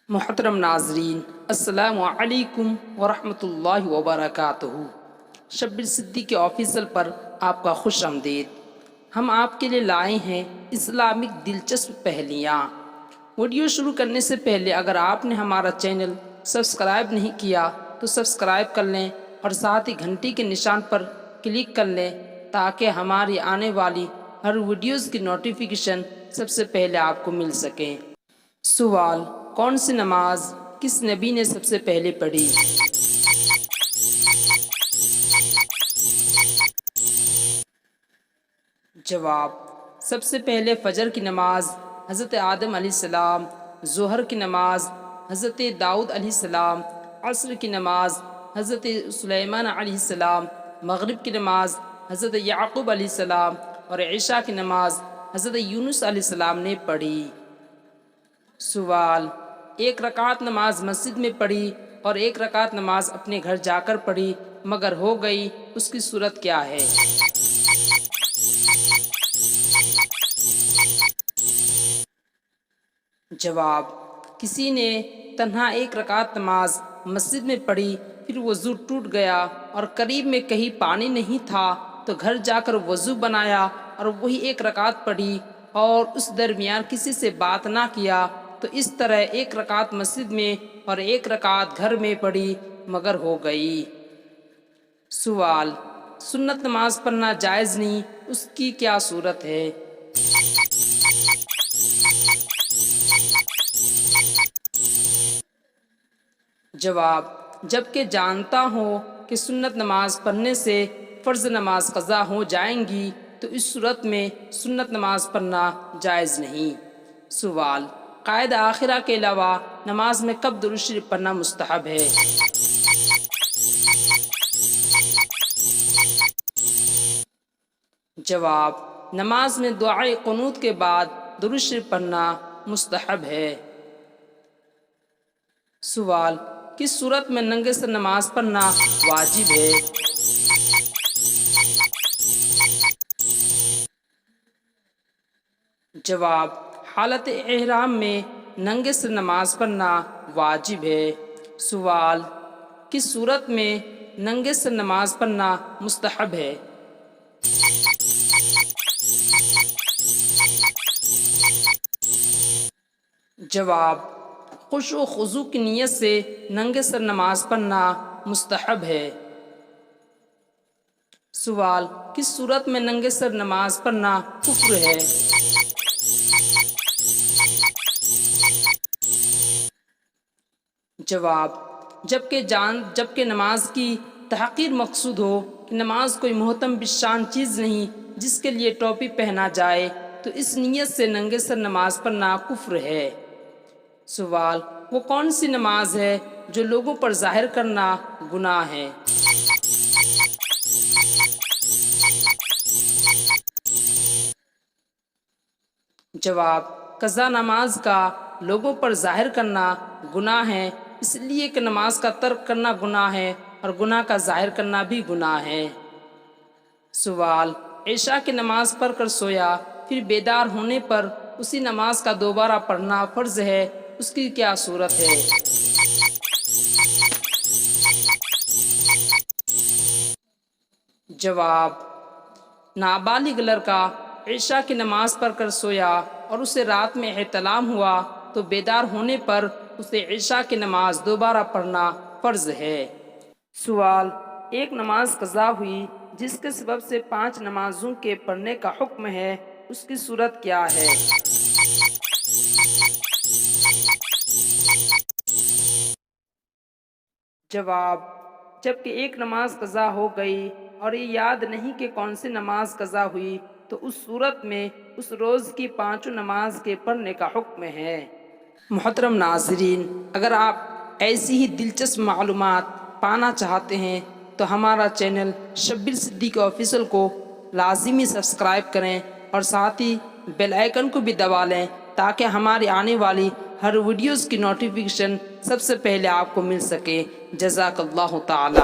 محترم ناظرین، السلام علیکم ورحمۃ اللہ وبرکاتہ۔ شبیر صدیقی آفیشل پر آپ کا خوش آمدید۔ ہم آپ کے لیے لائے ہیں اسلامک دلچسپ پہلیاں۔ ویڈیو شروع کرنے سے پہلے اگر آپ نے ہمارا چینل سبسکرائب نہیں کیا تو سبسکرائب کر لیں اور ساتھ ہی گھنٹی کے نشان پر کلک کر لیں تاکہ ہماری آنے والی ہر ویڈیوز کی نوٹیفیکیشن سب سے پہلے آپ کو مل سکیں۔ سوال: کون سی نماز کس نبی نے سب سے پہلے پڑھی؟ جواب: سب سے پہلے فجر کی نماز حضرت آدم علیہ السلام، ظہر کی نماز حضرت داؤد علیہ السلام، عصر کی نماز حضرت سلیمان علیہ السلام، مغرب کی نماز حضرت یعقوب علیہ السلام اور عشاء کی نماز حضرت یونس علیہ السلام نے پڑھی۔ سوال: ایک رکعت نماز مسجد میں پڑھی اور ایک رکعت نماز اپنے گھر جا کر پڑھی مگر ہو گئی، اس کی صورت کیا ہے؟ جواب: کسی نے تنہا ایک رکعت نماز مسجد میں پڑھی، پھر وضو ٹوٹ گیا اور قریب میں کہیں پانی نہیں تھا تو گھر جا کر وضو بنایا اور وہی ایک رکعت پڑھی اور اس درمیان کسی سے بات نہ کیا تو اس طرح ایک رکعت مسجد میں اور ایک رکعت گھر میں پڑھی مگر ہو گئی۔ سوال: سنت نماز پڑھنا جائز نہیں، اس کی کیا صورت ہے؟ جواب: جبکہ جانتا ہوں کہ سنت نماز پڑھنے سے فرض نماز قضا ہو جائیں گی تو اس صورت میں سنت نماز پڑھنا جائز نہیں۔ سوال: قائد آخرہ کے علاوہ نماز میں کب درود شریف پڑھنا مستحب ہے؟ جواب: نماز میں دعائے قنوت کے بعد درود شریف پڑھنا مستحب ہے۔ سوال: کس صورت میں ننگے سر نماز پڑھنا واجب ہے؟ جواب: حالت احرام میں ننگے سر نماز پڑھنا واجب ہے۔ سوال: کس صورت میں ننگے سر نماز پڑھنا مستحب ہے؟ جواب: خشوع و خضوع کی نیت سے ننگے سر نماز پڑھنا مستحب ہے۔ سوال: کس صورت میں ننگے سر نماز پڑھنا کفر ہے؟ جواب: جبکہ نماز کی تحقیر مقصود ہو کہ نماز کوئی محترم بالشان چیز نہیں جس کے لیے ٹوپی پہنا جائے تو اس نیت سے ننگے سر نماز پڑھنا کفر ہے۔ سوال: وہ کون سی نماز ہے جو لوگوں پر ظاہر کرنا گناہ ہے؟ جواب: قضا نماز کا لوگوں پر ظاہر کرنا گناہ ہے، اس لیے کہ نماز کا ترک کرنا گناہ ہے اور گناہ کا ظاہر کرنا بھی گناہ ہے۔ سوال: عشاء کی نماز پڑھ کر سویا، پھر بیدار ہونے پر اسی نماز کا دوبارہ پڑھنا فرض ہے، اس کی کیا صورت ہے؟ جواب: نابالغ لڑکا عشاء کی نماز پڑھ کر سویا اور اسے رات میں احتلام ہوا تو بیدار ہونے پر اسے عشاء کی نماز دوبارہ پڑھنا فرض ہے۔ سوال: ایک نماز قضا ہوئی جس کے سبب سے 5 نمازوں کے پڑھنے کا حکم ہے، اس کی صورت کیا ہے؟ جواب: جبکہ ایک نماز قضا ہو گئی اور یہ یاد نہیں کہ کون سی نماز قضا ہوئی تو اس صورت میں اس روز کی 5 نماز کے پڑھنے کا حکم ہے۔ محترم ناظرین، اگر آپ ایسی ہی دلچسپ معلومات پانا چاہتے ہیں تو ہمارا چینل شبیر صدیقی آفیشل کو لازمی سبسکرائب کریں اور ساتھ ہی بیل آئیکن کو بھی دبا لیں تاکہ ہماری آنے والی ہر ویڈیوز کی نوٹیفیکیشن سب سے پہلے آپ کو مل سکے۔ جزاک اللہ تعالی۔